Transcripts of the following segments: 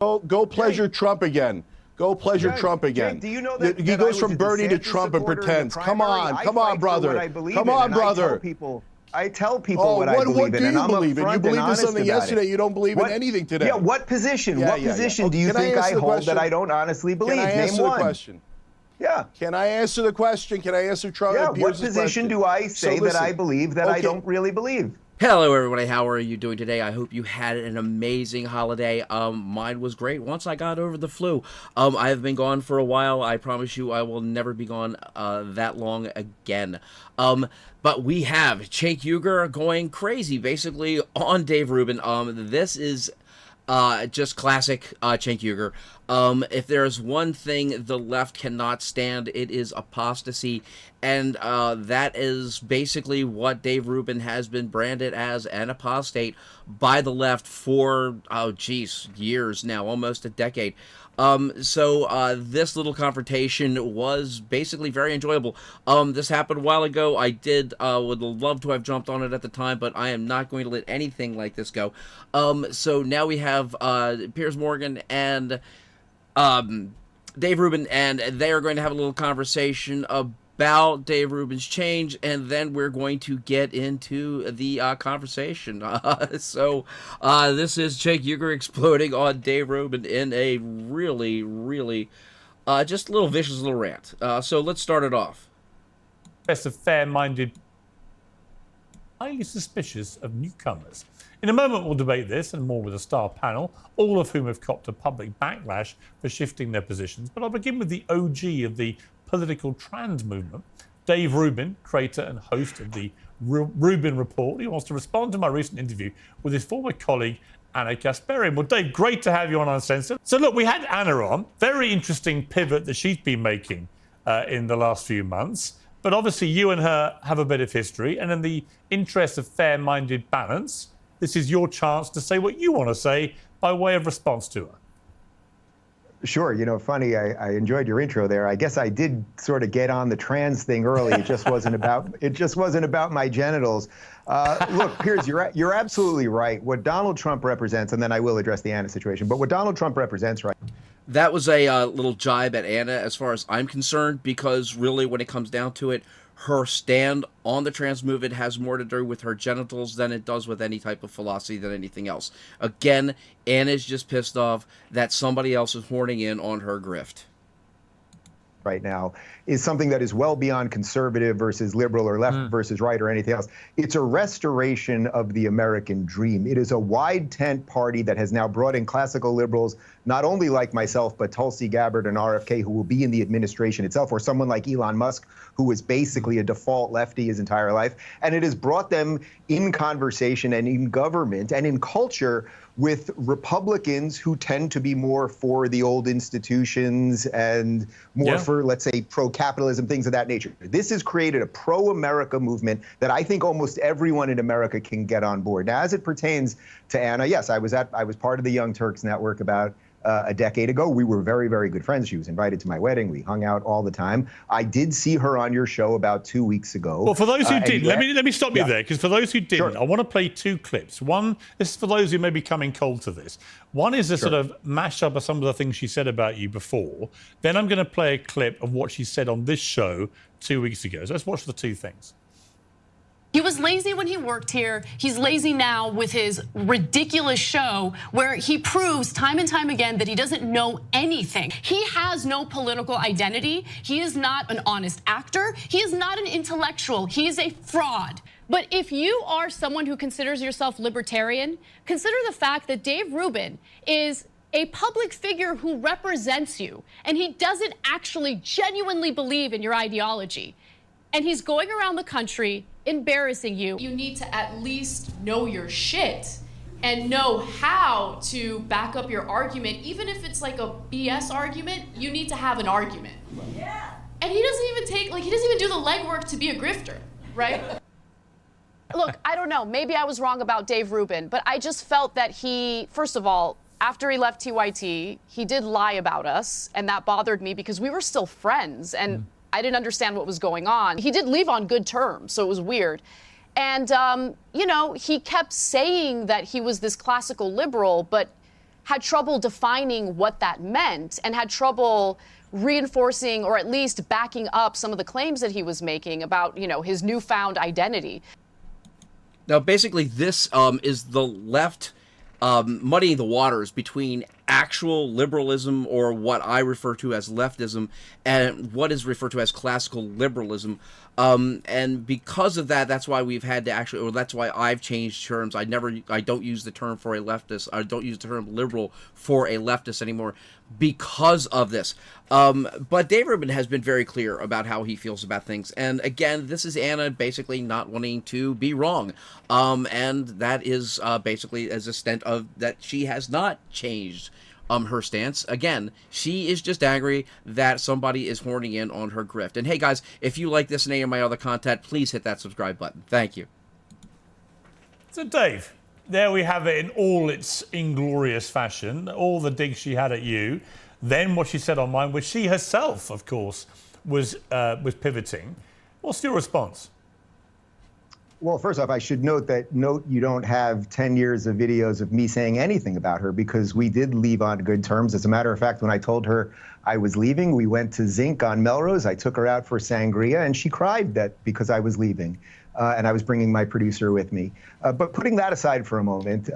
Go pleasure Trump again. Go pleasure Trump again. Jake, do you know that he goes from Bernie to Trump and pretends. Come on, brother. Come on, brother. I tell people what I believe in. What do you believe in? You believed in something yesterday. You don't believe in anything today. Yeah, what position? What position do you think I hold that I don't honestly believe? Can I answer the question? Yeah. Can I answer the question? Can I answer Trump? Yeah, what position do I say that I believe that I don't really believe? Hello everybody, how are you doing today? I hope you had an amazing holiday. Mine was great once I got over the flu. I have been gone for a while. I promise you I will never be gone that long again. But we have Cenk Uygur going crazy basically on Dave Rubin. This is just classic Cenk Uygur. If there's one thing the left cannot stand, it is apostasy, and that is basically what Dave Rubin has been branded as, an apostate by the left for, years now, almost a decade. So this little confrontation was basically very enjoyable. This happened a while ago. I would love to have jumped on it at the time, but I am not going to let anything like this go. So now we have Piers Morgan and Dave Rubin, and they are going to have a little conversation about Dave Rubin's change, and then we're going to get into the conversation. So this is Cenk Uygur exploding on Dave Rubin in a really, just a little vicious little rant. So let's start it off. Best of fair-minded, highly suspicious of newcomers. In a moment, we'll debate this and more with a star panel, all of whom have copped a public backlash for shifting their positions. But I'll begin with the OG of the political trans movement, Dave Rubin, creator and host of the Ruben Report. He wants to respond to my recent interview with his former colleague, Anna Kasparian. Well, Dave, great to have you on Uncensored. So look, we had Anna on. Very interesting pivot that she's been making in the last few months. But obviously you and her have a bit of history. And in the interest of fair-minded balance, this is your chance to say what you want to say by way of response to her. Sure. You know, funny, I enjoyed your intro there. I guess I did sort of get on the trans thing early. It just wasn't about my genitals. Look, Piers, you're absolutely right. What Donald Trump represents, and then I will address the Anna situation, but what Donald Trump represents, right? That was a little jibe at Anna as far as I'm concerned, because really when it comes down to it, her stand on the trans movement has more to do with her genitals than it does with any type of philosophy than anything else. Again, Anna's just pissed off that somebody else is horning in on her grift. Right now is something that is well beyond conservative versus liberal or left versus right or anything else. It's a restoration of the American dream. It is a wide tent party that has now brought in classical liberals, not only like myself, but Tulsi Gabbard and RFK, who will be in the administration itself, or someone like Elon Musk, who was basically a default lefty his entire life. And it has brought them in conversation and in government and in culture with Republicans who tend to be more for the old institutions and more for, let's say, pro-capitalism, things of that nature. This has created a pro-America movement that I think almost everyone in America can get on board. Now, as it pertains to Anna, yes, I was part of the Young Turks network about a decade ago. We were very, very good friends. She was invited to my wedding. We hung out all the time. I did see her on your show about 2 weeks ago. Well, for those who didn't, let me stop you there, because for those who didn't, I want to play two clips. One, this is for those who may be coming cold to this. One is a sort of mashup of some of the things she said about you before. Then I'm going to play a clip of what she said on this show 2 weeks ago. So let's watch the two things. He was lazy when he worked here. He's lazy now with his ridiculous show where he proves time and time again that he doesn't know anything. He has no political identity. He is not an honest actor. He is not an intellectual. He is a fraud. But if you are someone who considers yourself libertarian, consider the fact that Dave Rubin is a public figure who represents you, and he doesn't actually genuinely believe in your ideology. And he's going around the country embarrassing you. You need to at least know your shit and know how to back up your argument. Even if it's like a BS argument, you need to have an argument. Yeah. And he doesn't even do the legwork to be a grifter, right? Look, I don't know, maybe I was wrong about Dave Rubin, but I just felt that he, first of all, after he left TYT, he did lie about us, and that bothered me because we were still friends, and I didn't understand what was going on. He did leave on good terms, so it was weird. And, you know, he kept saying that he was this classical liberal, but had trouble defining what that meant and had trouble reinforcing or at least backing up some of the claims that he was making about, you know, his newfound identity. Now, basically, this is the left muddying the waters between actual liberalism, or what I refer to as leftism, and what is referred to as classical liberalism. And because of that, that's why we've had to actually, or that's why I've changed terms. I don't use the term for a leftist. I don't use the term liberal for a leftist anymore because of this. But Dave Rubin has been very clear about how he feels about things. And again, this is Anna basically not wanting to be wrong. And that is basically as a extent of that she has not changed her stance. Again, she is just angry that somebody is horning in on her grift. And hey guys, if you like this and any of my other content, please hit that subscribe button. Thank you. So Dave, there we have it in all its inglorious fashion, all the digs she had at you, then what she said on mine, which she herself, of course, was pivoting. What's your response? Well, first off, I should note you don't have 10 years of videos of me saying anything about her, because we did leave on good terms. As a matter of fact, when I told her I was leaving, we went to Cenk on Melrose. I took her out for sangria, and she cried that because I was leaving, and I was bringing my producer with me. But putting that aside for a moment,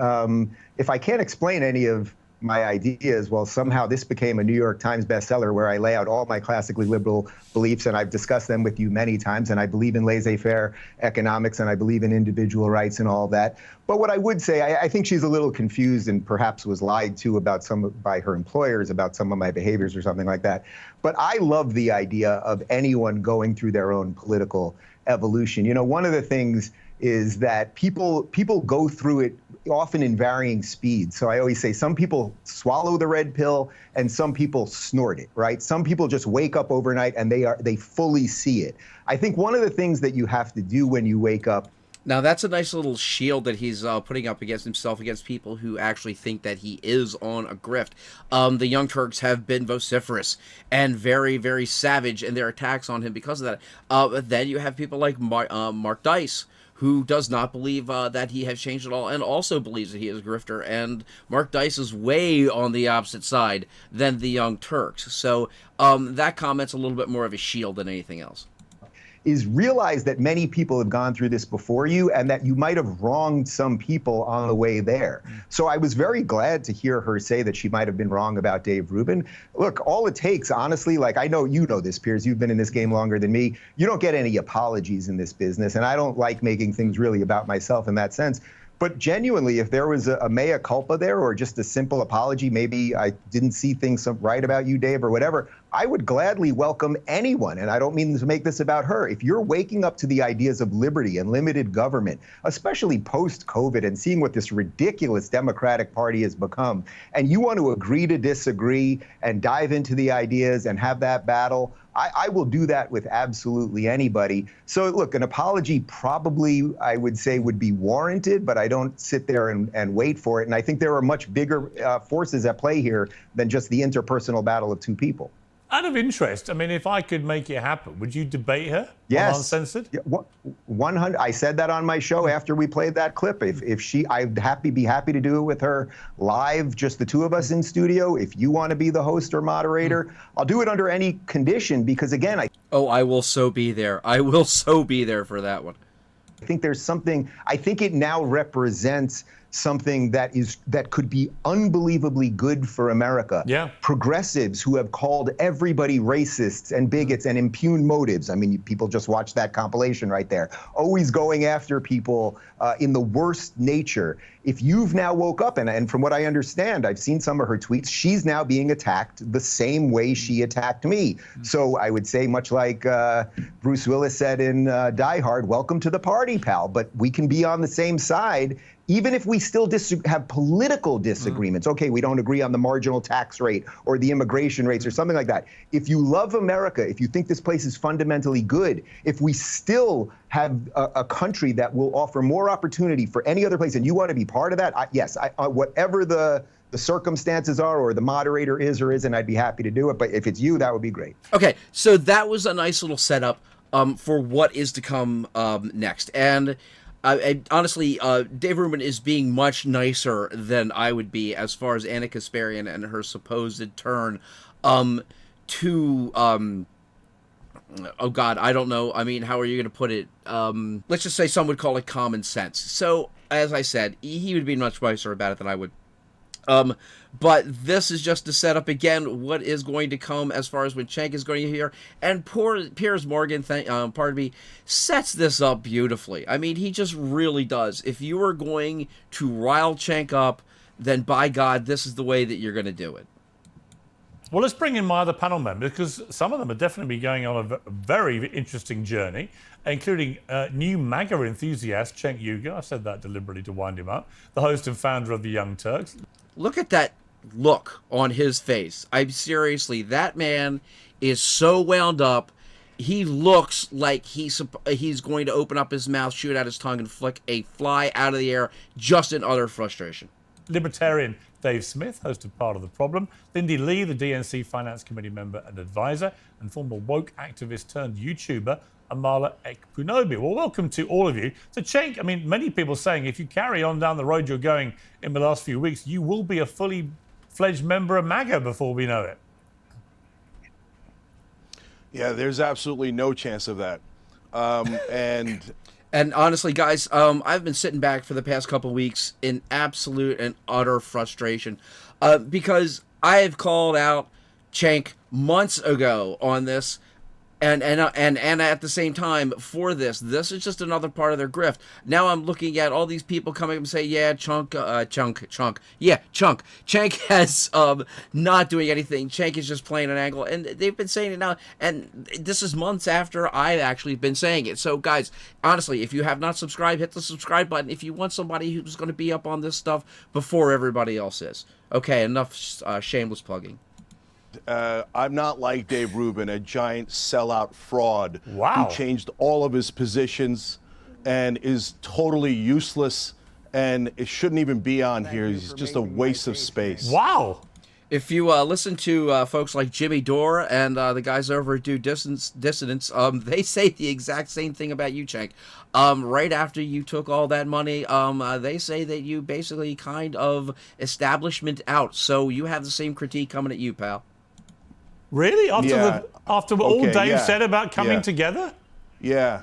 if I can't explain any of my ideas, well, somehow this became a New York Times bestseller where I lay out all my classically liberal beliefs, and I've discussed them with you many times, and I believe in laissez-faire economics, and I believe in individual rights and all that. But what I would say, I think she's a little confused and perhaps was lied to about by her employers about some of my behaviors or something like that. But I love the idea of anyone going through their own political evolution. You know, one of the things is that people go through it often in varying speeds. So I always say some people swallow the red pill and some people snort it, right? Some people just wake up overnight and they fully see it. I think one of the things that you have to do when you wake up. Now, that's a nice little shield that he's putting up against himself, against people who actually think that he is on a grift. The Young Turks have been vociferous and very, very savage in their attacks on him because of that. Then you have people like Mark Dice, who does not believe that he has changed at all, and also believes that he is a grifter. And Mark Dice is way on the opposite side than the Young Turks. So that comment's a little bit more of a shield than anything else. Is realize that many people have gone through this before you and that you might have wronged some people on the way there. So I was very glad to hear her say that she might have been wrong about Dave Rubin. Look, all it takes, honestly, like I know you know this, Piers, you've been in this game longer than me. You don't get any apologies in this business, and I don't like making things really about myself in that sense. But genuinely, if there was a mea culpa there, or just a simple apology, maybe I didn't see things right about you, Dave, or whatever, I would gladly welcome anyone. And I don't mean to make this about her. If you're waking up to the ideas of liberty and limited government, especially post-COVID, and seeing what this ridiculous Democratic Party has become, and you want to agree to disagree and dive into the ideas and have that battle, I will do that with absolutely anybody. So look, an apology probably, I would say, would be warranted, but I don't sit there and wait for it. And I think there are much bigger forces at play here than just the interpersonal battle of two people. Out of interest, I mean, if I could make it happen, would you debate her? Yes. On Uncensored? Yeah, 100. I said that on my show after we played that clip. If she, I'd be happy to do it with her live, just the two of us in studio. If you want to be the host or moderator, I'll do it under any condition, because again, I will so be there. I will so be there for that one. I think there's something, I think it now represents something that could be unbelievably good for America. Yeah. Progressives who have called everybody racists and bigots and impugn motives. I mean, people just watched that compilation right there. Always going after people in the worst nature. If you've now woke up, and from what I understand, I've seen some of her tweets, she's now being attacked the same way she attacked me. So I would say, much like Bruce Willis said in Die Hard, welcome to the party, pal. But we can be on the same side, even if we still have political disagreements. Okay, we don't agree on the marginal tax rate or the immigration rates or something like that. If you love America, if you think this place is fundamentally good, if we still have a country that will offer more opportunity for any other place, and you want to be part of that, yes, whatever the circumstances are, or the moderator is or isn't, I'd be happy to do it. But if it's you, that would be great. Okay, so that was a nice little setup for what is to come next. And Honestly, Dave Rubin is being much nicer than I would be as far as Anna Kasparian and her supposed turn to oh God, I don't know. I mean, how are you going to put it? Let's just say some would call it common sense. So, as I said, he would be much nicer about it than I would. But this is just to set up again what is going to come as far as when Cenk is going to hear. And poor Piers Morgan, pardon me, sets this up beautifully. I mean, he just really does. If you are going to rile Cenk up, then by God, this is the way that you're going to do it. Well, let's bring in my other panel members, because some of them are definitely going on a very interesting journey, including new MAGA enthusiast Cenk Uygur. I said that deliberately to wind him up. The host and founder of the Young Turks. Look at that look on his face. I'm seriously, that man is so wound up. He looks like he's going to open up his mouth, shoot out his tongue, and flick a fly out of the air just in utter frustration. Libertarian Dave Smith, host of Part of the Problem. Lindy Lee, the DNC Finance Committee member and advisor, and former woke activist turned YouTuber, Amala Ekpunobi. Well, welcome to all of you. So, Cenk, I mean, many people saying if you carry on down the road you're going in the last few weeks, you will be a fully fledged member of MAGA before we know it. Yeah, there's absolutely no chance of that. And honestly, guys, I've been sitting back for the past couple of weeks in absolute and utter frustration because I have called out Cenk months ago on this, and at the same time for this is just another part of their grift. Now I'm looking at all these people coming up and say, yeah, Cenk has not doing anything. Cenk is just playing an angle, and they've been saying it now, and this is months after I've actually been saying it. So guys, honestly, if you have not subscribed, hit the subscribe button if you want somebody who's going to be up on this stuff before everybody else is. Okay, enough shameless plugging. I'm not like Dave Rubin, a giant sellout fraud Wow. who changed all of his positions and is totally useless and it shouldn't even be on here. He's just a waste of space. Wow. If you listen to folks like Jimmy Dore and the guys over at Do Dissonance, they say the exact same thing about you, Cenk. Right after you took all that money, they say that you basically kind of establishment out. So you have the same critique coming at you, pal. Really? After what all Dave said about coming Yeah. together? Yeah.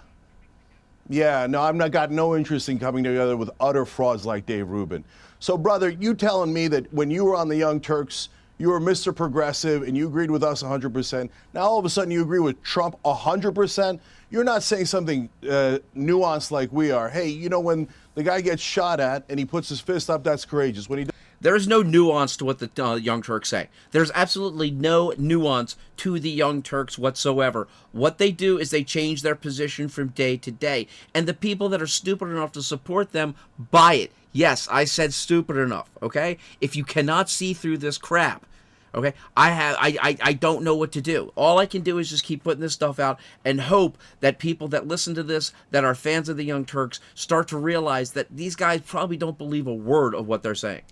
Yeah, no, I've not got no interest in coming together with utter frauds like Dave Rubin. So, brother, you telling me that when you were on the Young Turks, you were Mr. Progressive and you agreed with us 100%. Now, all of a sudden, you agree with Trump 100%. You're not saying something nuanced like we are. Hey, you know, when the guy gets shot at and he puts his fist up, that's courageous. When he There is no nuance to what the Young Turks say. There's absolutely no nuance to the Young Turks whatsoever. What they do is they change their position from day to day. And the people that are stupid enough to support them buy it. Yes, I said stupid enough, okay? If you cannot see through this crap, okay, I don't know what to do. All I can do is just keep putting this stuff out and hope that people that listen to this, that are fans of the Young Turks, start to realize that these guys probably don't believe a word of what they're saying.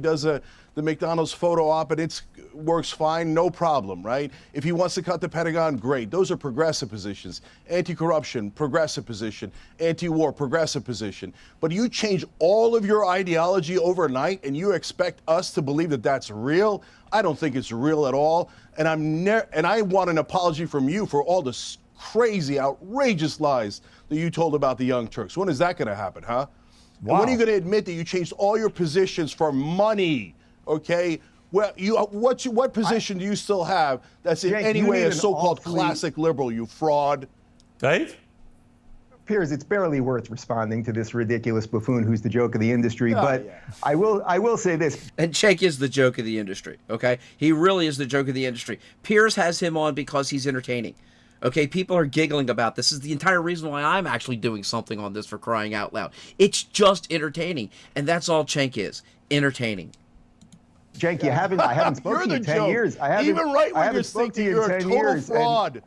does the McDonald's photo op and it works fine, no problem, right? If he wants to cut the Pentagon, great. Those are progressive positions. Anti-corruption, progressive position. Anti-war, progressive position. But you change all of your ideology overnight and you expect us to believe that that's real? I don't think it's real at all. And I want an apology from you for all the crazy, outrageous lies that you told about the Young Turks. When is that going to happen, huh? Wow. And when are you going to admit that you changed all your positions for money? Okay, well, what position do you still have that's in Cenk, any you way need a an so-called awfully- classic liberal? You fraud. Dave? Piers, it's barely worth responding to this ridiculous buffoon who's the joke of the industry. But I will say this. And Cenk is the joke of the industry, okay? He really is the joke of the industry. Piers has him on because he's entertaining. Okay, people are giggling about this. This is the entire reason why I'm actually doing something on this, for crying out loud. It's just entertaining, and that's all Cenk is, entertaining. Cenk, I haven't spoken to you in 10 years. I haven't, Even right I when haven't you're spoken to thinking you you're in a 10 total years. fraud.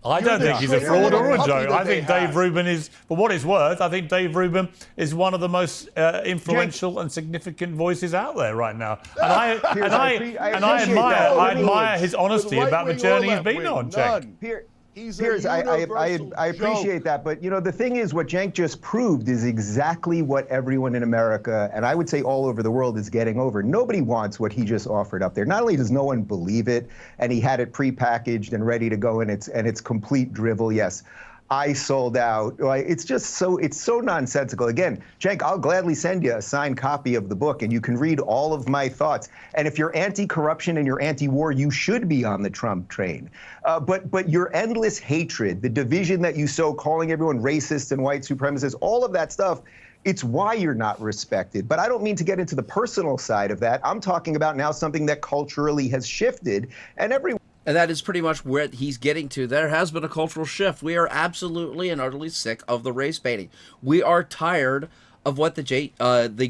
I don't think he's a the fraud or a puppy joke. that I think they Dave have. Rubin is, for what it's worth, I think Dave Rubin is one of the most influential and significant voices out there right now. And I appreciate that. admire his honesty Right about the wing or journey he's left been wing, on, Cenk. none. He's Piers, a I universal appreciate joke. that, but you know the thing is, what Cenk just proved is exactly what everyone in America, and I would say all over the world, is getting over. Nobody wants what he just offered up there. Not only does no one believe it, and he had it prepackaged and ready to go, and it's complete drivel. Yes, I sold out. Like, it's so nonsensical. Again, Cenk, I'll gladly send you a signed copy of the book, and you can read all of my thoughts. And if you're anti-corruption and you're anti-war, you should be on the Trump train. But your endless hatred, the division that you sow, calling everyone racist and white supremacists, all of that stuff, it's why you're not respected. But I don't mean to get into the personal side of that. I'm talking about now something that culturally has shifted, and everyone. And that is pretty much where he's getting to. There has been a cultural shift. We are absolutely and utterly sick of the race baiting. We are tired of what the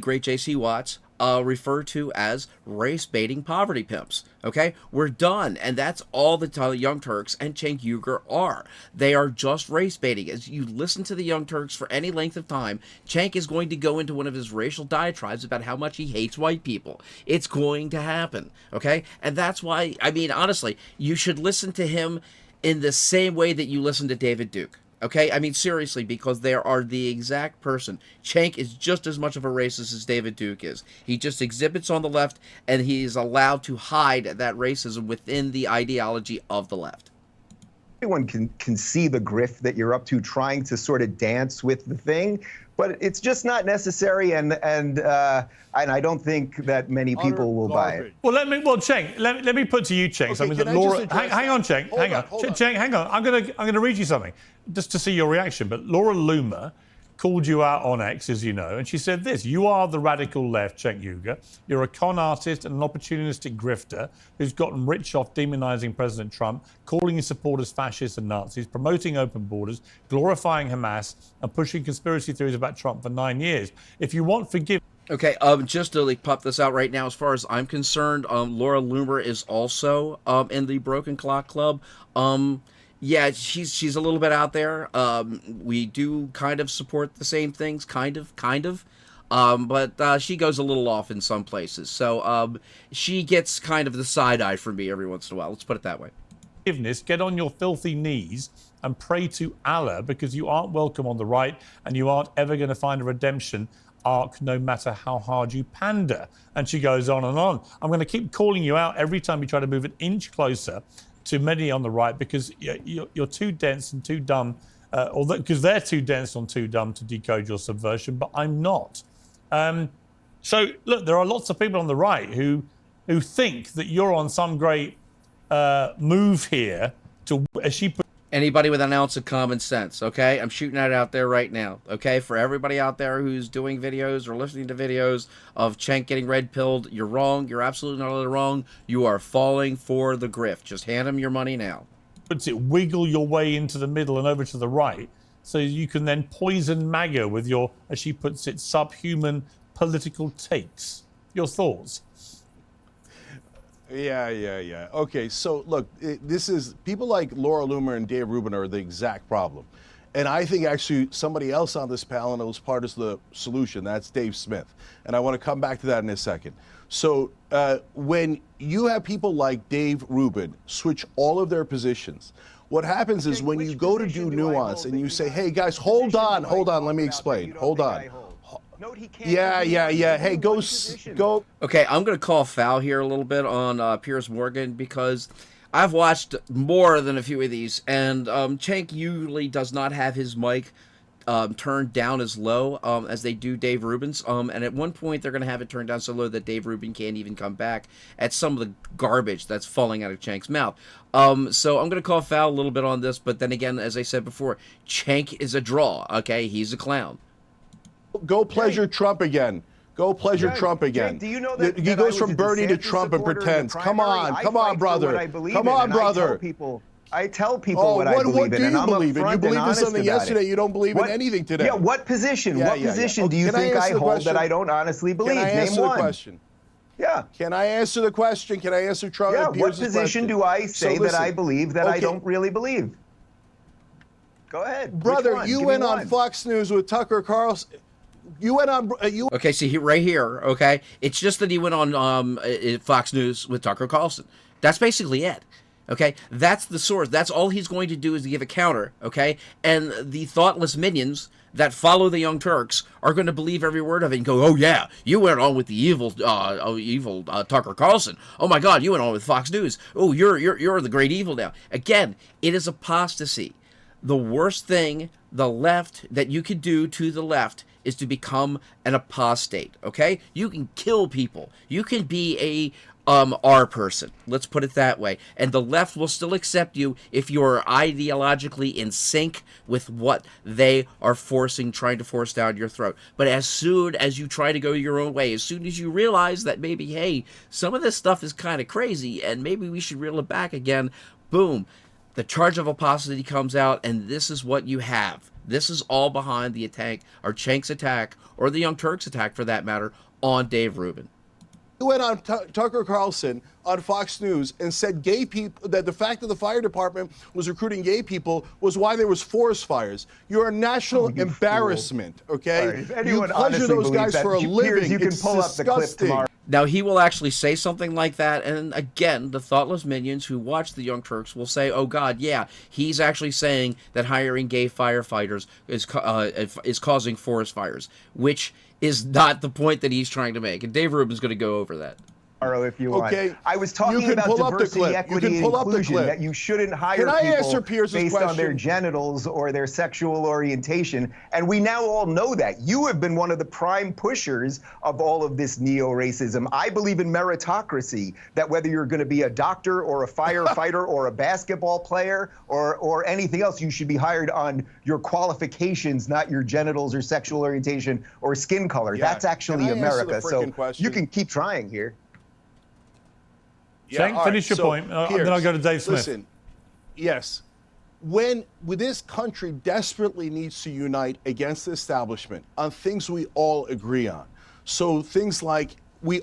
great J.C. Watts referred to as race baiting poverty pimps. Okay, we're done, and that's all the Young Turks and Cenk Uygur are. They are just race baiting. As you listen to the Young Turks for any length of time, Cenk is going to go into one of his racial diatribes about how much he hates white people. It's going to happen. Okay, and that's why, I mean, honestly, you should listen to him in the same way that you listen to David Duke. Okay, I mean, seriously, because they are the exact person. Cenk is just as much of a racist as David Duke is. He just exhibits on the left, and he is allowed to hide that racism within the ideology of the left. Everyone can see the grift that you're up to, trying to sort of dance with the thing, but it's just not necessary, and I don't think that many people will buy it. Well, Cenk, let me put to you, Cenk, something that Laura. Hang on, Cenk. Cenk, hang on. I'm gonna read you something just to see your reaction. But Laura Loomer called you out on X, as you know, and she said this: "You are the radical left, Cenk Uygur. You're a con artist and an opportunistic grifter who's gotten rich off demonizing President Trump, calling his supporters fascists and Nazis, promoting open borders, glorifying Hamas, and pushing conspiracy theories about Trump for 9 years. If you want forgiveness." Okay, just to like pop this out right now, as far as I'm concerned, Laura Loomer is also in the Broken Clock Club. Yeah, she's a little bit out there. We do kind of support the same things, kind of. But she goes a little off in some places. So she gets kind of the side eye from me every once in a while. Let's put it that way. Get on your filthy knees and pray to Allah, because you aren't welcome on the right, and you aren't ever going to find a redemption arc no matter how hard you pander. And she goes on and on. I'm going to keep calling you out every time you try to move an inch closer to many on the right, because you're too dense and too dumb, because they're too dense and too dumb to decode your subversion, but I'm not. So look, there are lots of people on the right who think that you're on some great move here to, as she put. Anybody with an ounce of common sense, okay? I'm shooting that out there right now, okay? For everybody out there who's doing videos or listening to videos of Cenk getting red-pilled, you're wrong. You're absolutely not wrong. You are falling for the grift. Just hand him your money now. Wiggle your way into the middle and over to the right, so you can then poison MAGA with your, as she puts it, subhuman political takes. Your thoughts? Yeah. Okay, so look, this is people like Laura Loomer and Dave Rubin are the exact problem. And I think actually somebody else on this panel was part of the solution. That's Dave Smith. And I want to come back to that in a second. So when you have people like Dave Rubin switch all of their positions, what happens is when you go to do nuance and you say, hey guys, hold on, let me explain. Hold on. Yeah. Hey, go. Okay, I'm going to call foul here a little bit on Piers Morgan, because I've watched more than a few of these, and Cenk usually does not have his mic turned down as low as they do Dave Rubin's. And at one point, they're going to have it turned down so low that Dave Rubin can't even come back at some of the garbage that's falling out of Cenk's mouth. So I'm going to call foul a little bit on this, but then again, as I said before, Cenk is a draw, okay? He's a clown. Go pleasure Trump again. Go pleasure Trump again. Do you know that he goes from Bernie to Trump and pretends? Come on, brother. Come on, brother. I tell people what I believe in. What do you believe in? You believed in something yesterday. You don't believe in anything today. Yeah, what position? What position do you think I hold that I don't honestly believe? Can I answer the question? Yeah. Can I answer the question? Can I answer Trump? Yeah, what position do I say that I believe that I don't really believe? Go ahead. Brother, you went on Fox News with Tucker Carlson. You went on. Okay, see right here. Okay, it's just that he went on Fox News with Tucker Carlson. That's basically it. Okay, that's the source. That's all he's going to do is give a counter. Okay, and the thoughtless minions that follow the Young Turks are going to believe every word of it and go, "Oh yeah, you went on with the evil Tucker Carlson. Oh my God, you went on with Fox News. Oh, you're the great evil now." Again, it is apostasy. The worst thing the left that you could do to the left is to become an apostate. Okay, you can kill people. You can be a R person, let's put it that way, and the left will still accept you if you're ideologically in sync with what they are trying to force down your throat. But as soon as you try to go your own way, as soon as you realize that maybe, hey, some of this stuff is kind of crazy and maybe we should reel it back again, boom, the charge of apostasy comes out, and this is what you have. This is all behind the attack, or Cenk's attack, or the Young Turks attack for that matter, on Dave Rubin. He went on Tucker Carlson on Fox News and said gay people, that the fact that the fire department was recruiting gay people was why there was forest fires. You're a national embarrassment, okay? Right. If anyone you pleasure those guys that, for a living. You can it's pull disgusting. up the clip tomorrow. Now, he will actually say something like that, and again, the thoughtless minions who watch the Young Turks will say, oh God, yeah, he's actually saying that hiring gay firefighters is causing forest fires, which is not the point that he's trying to make. And Dave Rubin's going to go over that. If you want. Okay. I was talking about diversity, equity, and inclusion, that you shouldn't hire people based on their genitals or their sexual orientation. And we now all know that. You have been one of the prime pushers of all of this neo-racism. I believe in meritocracy, that whether you're going to be a doctor or a firefighter or a basketball player or anything else, you should be hired on your qualifications, not your genitals or sexual orientation or skin color. Yeah. That's actually America. So question? you can keep trying here. Yeah, finish your point, and then I'll go to Dave Smith. Listen, yes. When this country desperately needs to unite against the establishment on things we all agree on. So things like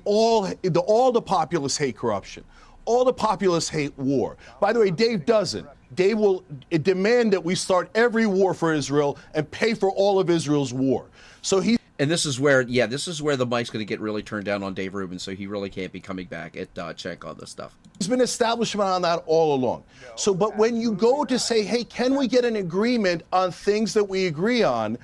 all the populists hate corruption. All the populists hate war. By the way, Dave doesn't. Dave will demand that we start every war for Israel and pay for all of Israel's war. So he. And this is where, the mic's going to get really turned down on Dave Rubin, so he really can't be coming back at Cenk on this stuff. There's been establishment on that all along. So, but when you go to say, hey, can we get an agreement on things that we agree on,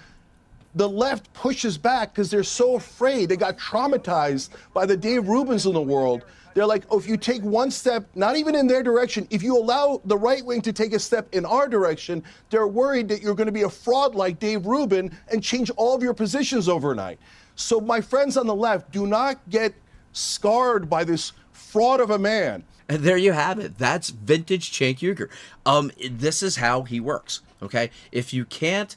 the left pushes back because they're so afraid. They got traumatized by the Dave Rubins in the world. They're like, oh, if you take one step, not even in their direction, if you allow the right wing to take a step in our direction, they're worried that you're going to be a fraud like Dave Rubin and change all of your positions overnight. So my friends on the left, do not get scarred by this fraud of a man. And there you have it. That's vintage Cenk Uygur. This is how he works, okay? If you cannot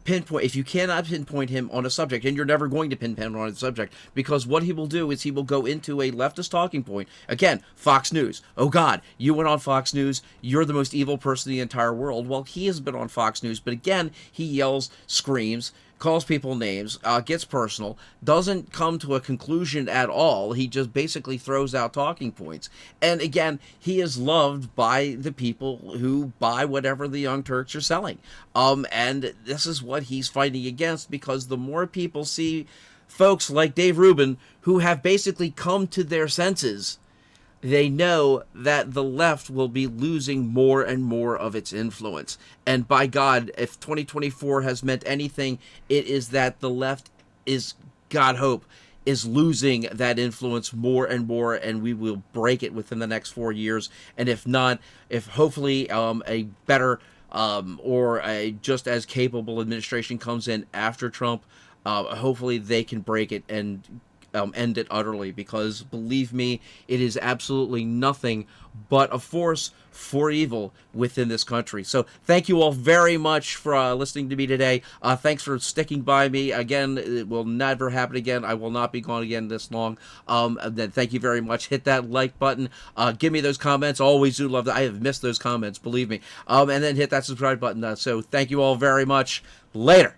pinpoint him on a subject, and you're never going to pinpoint him on a subject, because what he will do is he will go into a leftist talking point. Again, Fox News. Oh God, you went on Fox News. You're the most evil person in the entire world. Well, he has been on Fox News, but again, he yells, screams, calls people names, gets personal, doesn't come to a conclusion at all. He just basically throws out talking points. And again, he is loved by the people who buy whatever the Young Turks are selling. And this is what he's fighting against, because the more people see folks like Dave Rubin who have basically come to their senses, they know that the left will be losing more and more of its influence. And by God, if 2024 has meant anything, it is that the left is, God hope, is losing that influence more and more, and we will break it within the next 4 years. And if not, if hopefully a better or a just as capable administration comes in after Trump, hopefully they can break it and end it utterly, because believe me, it is absolutely nothing but a force for evil within this country. So thank you all very much for listening to me today. Thanks for sticking by me. Again, it will never happen again. I will not be gone again this long. Then thank you very much. Hit that like button. Give me those comments. Always do love that. I have missed those comments, believe me. And then hit that subscribe button. So thank you all very much. Later.